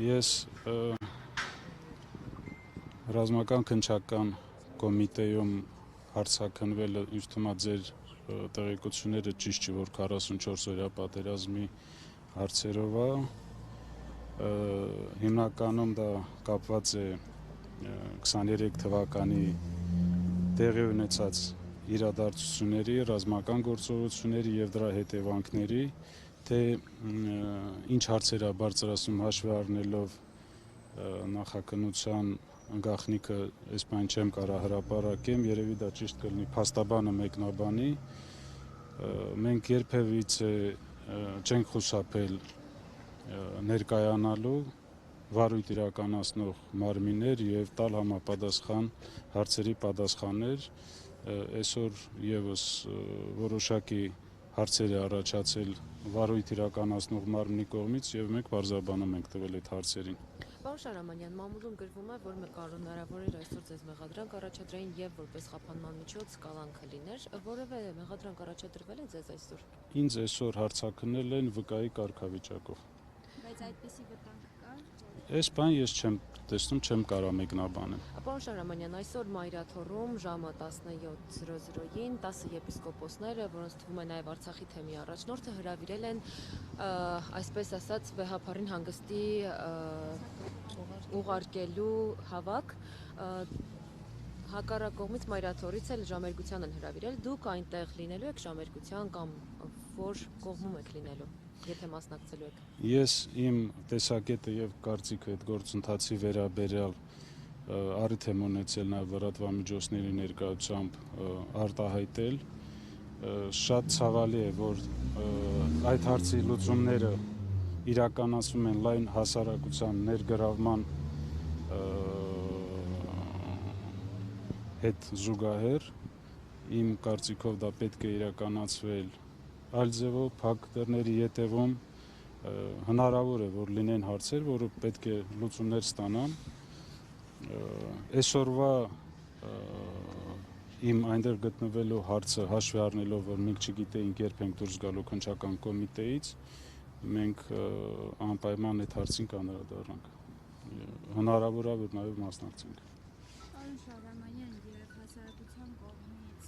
Ես ռազմական քննչական կոմիտեում հարցաքննվելը ինձ թվում է ձեր տեղեկությունները ճիշտ չի, որ 44 օրյա պատերազմի հարցերով է, հիմնականում դա կապված է 23 թվականի տեղի ունեցած իրադարձությունների, ռազմական գործողությունների եւ դրա հետևանքների, թե ինչ հարցեր է բարձրացում հաշվի առնելով նախաքննության գաղտնիքը, այս բան չեմ կարող հրապարակեմ, երևի դա ճիշտ կլինի փաստաբանը մեկնաբանի, մենք երբևիցե չենք խուսափել ներկայանալու վարույթ իրականացնող մարմիններ եւ տալ համապատասխան հարցերի պատասխաններ, այսօր եւս որոշակի հարցեր է առաջացել վարույթ իրականացնող մարմնի կողմից եւ մենք պարզաբանում ենք տվել այդ հարցերին։ Պարոն Շահրամանյան, մամուլում գրվում է, որ հնարավոր էր այսօր ձեզ մեղադրանք առաջադրեին եւ որպես խափանման միջոց կալանքը լիներ, որևէ մեղադրանք առաջադրվել է ձեզ այսօր։ Ինձ այսօր հարցաքննել են վկայի կարգավիճակով։ Բայց այդպիսի վտանգ կար։ Այս բան ես չեմ տեսնում, չեմ կարող մեկնաբանել։ Պարոն Շահրամանյան, այսօր Մայրաթոռում ժամը 17:00-ին 10 եպիսկոպոսները, որոնց թվում է նաեւ Արցախի թեմի առաջնորդը, հրավիրել են այսպես ասած վեհապարին հանգստի ուղարկելու հավաք, հակառակ կողմից Մայրաթոռից էլ ժամերգության են հրավիրել, դուք այնտեղ լինելու եք ժամերգության կամ որ կողմում եք լինելու, եթե մասնակցելու եք։ Ես իմ տեսակետը եւ կարծիքը այդ գործընթացի վերաբերյալ առիթ եմ ունեցել նաեւ լրատվամիջոցների ներկայությամբ արտահայտել, շատ ցավալի է, որ այդ հարցի լուծումները իրականացվում են լայն հասարակության ներգրավման հետ զուգահեռ, իմ կարծիքով դա պետք է իրականացվել այլ ձևով, փակ դռների ետևում, հնարավոր է, որ լինեն հարցեր, որը պետք է լուծումներ ստանան, այսօրվա իմ այնտեղ գտնվելու հարցը հաշվի առնելով, որ մենք չգիտեինք երբ ենք դուրս գալու քննչական կոմիտեից, մենք անպայման այդ հարցին կանրադառնանք, հնարավոր է, որ նաեւ մասնակցենք։ Պարոն Շահրամանյան, երբ հասարակության կողմից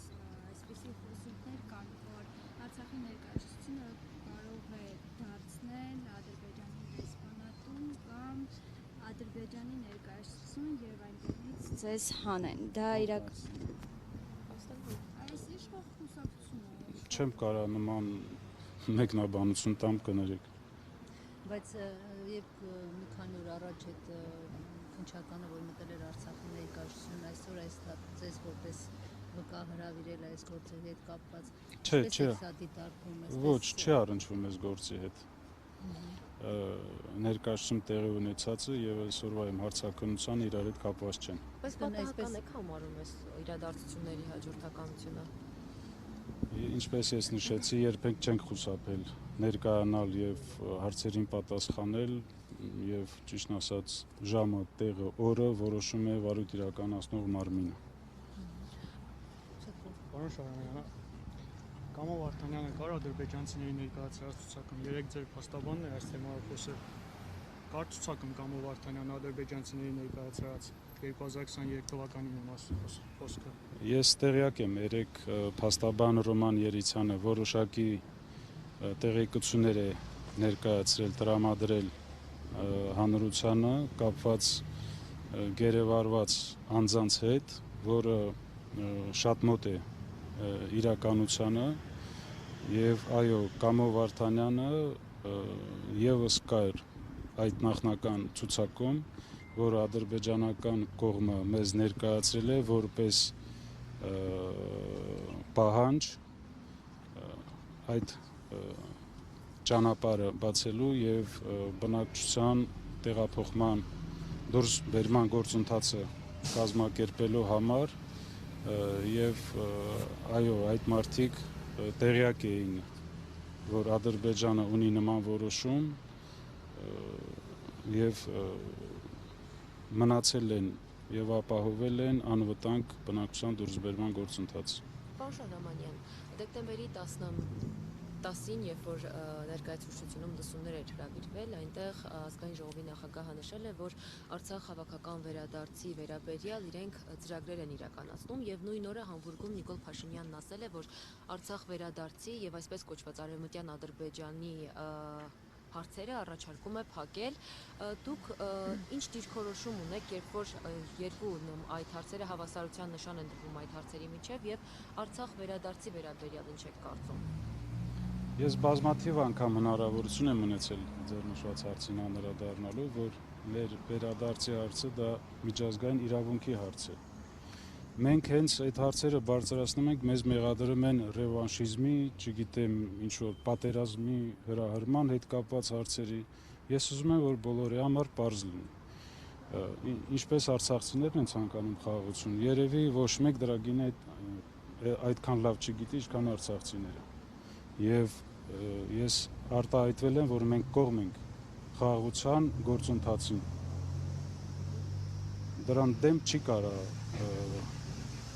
այսպիսի խոսունքներ կան, որ Արցախի ներկայացությունը կարող է դարձնել Ադրբեջանի դեսպանատուն կամ Ադրբեջանի ներկայացություն եւ այնտեղից ձեզ հանեն, դա այս իշխող խուսափություն է։ Չեմ կարող նման մեկնաբանություն տամ, կներեք։ Բայց երբ մի քանի օր առաջ այդ քննչականը, որ մտել էր Արցախի ներկայացություն, այսօր այս ձեզ որպես վկա հրավիրել այս գործերի հետ կապված, Չէ, սա դիտարկվում է։ ոչ, չի առնչվում այս գործի հետ։ Ներկայացում տեղի ունեցածը եւ այսօրվա իմ հարցաքննությանը իրար հետ կապված չեն։ Բայց պատահական եք համարում այս իրադարձությունների հաջորդականությունը։ Ինչպես ես նշեցի, երբեք չենք խուսափել ներկայանալ եւ հարցերին պատասխանել եւ ճիշտն ասած ժամը, տեղը, օրը որոշում է վարույթ իրականացնող մարմինը։ Պարոն Շահրամանյան, Կամո Վարդանյանը կար ադրբեջանցիների ներկայացրած ցուցակում, երեք ձեր փաստաբանն է այս թեմայով խոսել, կար ցուցակում Կամո Վարդանյանը ադրբեջանցիների ներկայացրած 2023 թվականին խոսքը։ Ես տեղյակ եմ, երեք փաստաբան Ռոման Երիցյանը որոշակի տեղեկություններ է ներկայացրել, տրամադրել հանրությանը կապված գերեվարված անձանց հետ, որը շատ մոտ է իրականությանը եւ այո, Կամո Վարդանյանը եւս կար այդ նախնական ցուցակում, որ ադրբեջանական կողմը մեզ ներկայացրել է որպես պահանջ այդ ճանապարհը բացելու եւ բնակչության տեղափոխման դուրս բերման գործընթացը կազմակերպելու համար եւ այո, այդ մարդիկ տեղյակ էին, որ Ադրբեջանը ունի նման որոշում եւ մնացել են եւ ապահովել են անվտանգ բնակչության դուրսբերման գործընթաց։ Պարոն Շահրամանյան, դեկտեմբերի 10-ին, երբ որ ներկայացուցչությունում լսումներ էր հրավիրվել, այնտեղ ազգային ժողովի նախագահը նշել է, որ Արցախ հավաքական վերադարձի վերաբերյալ իրենք ծրագրեր են իրականացնում եւ նույն օրը Համբուրգում Նիկոլ Փաշինյանն ասել է, որ Արցախ վերադարձի եւ այսպես կոչված Արևմտյան Ադրբեջանի հարցերը առաջարկում է փակել։ Դուք ինչ դիրքորոշում ունեք, երբ որ երկու այդ հարցերը հավասարության նշան են դրվում այդ հարցերի միջև եւ Արցախ վերադարձի վերաբերյալ ինչ եք կարծում։ Ես բազմաթիվ անգամ հնարավորություն եմ ունեցել ձեր նշված հարցին անդրադառնալու, որ մեր վերադարձի հարցը դա միջազգային իրավունքի հարց է։ Մենք հենց այդ հարցերը բարձրացնում ենք, մեզ մեղադրում են ռևանշիզմի, չգիտեմ, ինչ-որ պատերազմի հրահրման հետ կապված հարցերի։ Ես ուզում եմ, որ բոլորի համար պարզ լինի։ Ինչպես արցախցիներն են ցանկանում խաղաղություն, երևի ոչ մեկ դրա գինը այդքան լավ չգիտի, ինչքան արցախցիները։ Եվ ես արտահայտվել եմ, որ մենք կողմ ենք խաղաղության գործընթացին։ Դրան դեմ չի կարա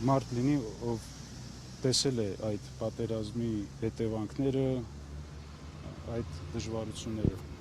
մարդ լինի, ով տեսել է այդ պատերազմի հետևանքները, այդ դժվարությունները։